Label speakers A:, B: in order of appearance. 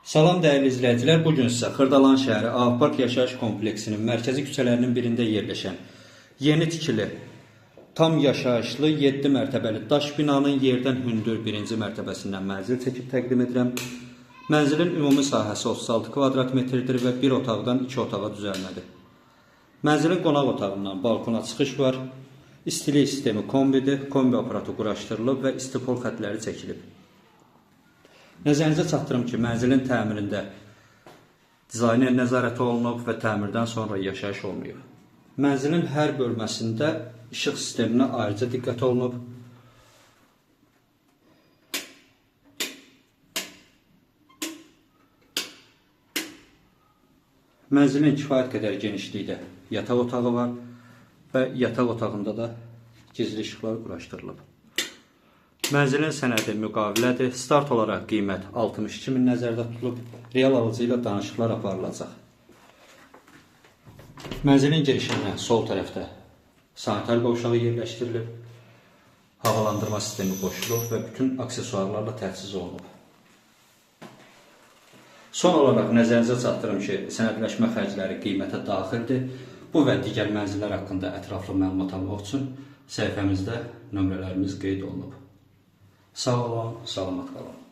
A: Salam dəyərli izləyicilər, bugün sizə Xırdalan şəhəri Ağpark yaşayış kompleksinin mərkəzi küçələrinin birində yerləşən yeni tikili, tam yaşayışlı 7 mərtəbəli daş binanın yerdən hündür 1-ci mərtəbəsindən mənzil çəkib təqdim edirəm. Mənzilin ümumi sahəsi 36 kvadrat metrdir və bir otaqdan 2 otağa düzəlmədir. Mənzilin qonaq otağından balkona çıxış var. İstilik sistemi kombidir, kombi aparatı quraşdırılıb və istipol xətləri çəkilib. Nəzərinizə çatdırım ki, mənzilin təmirində dizayner nəzarəti olunub və təmirdən sonra yaşayış olmayıb. Mənzilin hər bölməsində işıq sisteminə ayrıca diqqət olunub. Mənzilin kifayət qədər genişlikdə yataq otağı var və yataq otağında da gizli işıqlar quraşdırılıb. Mənzilin sənədi müqavilədir. Start olaraq qiymət 62.000 nəzərdə tutulub. Real alıcı ilə danışıqlar aparılacaq. Mənzilin girişindən sol tərəfdə sanitar qovşağı yerləşdirilib. Havalandırma sistemi qoşulub və bütün aksesuarlarla təchiz olunub. Son olaraq nəzərinizə çatdırım ki, sənədləşmə xərcləri qiymətə daxildir. Bu və digər mənzillər haqqında ətraflı məlumat almaq üçün səhifəmizdə nömrələrimiz qeyd olunub. Sağ olun, salamat qalın.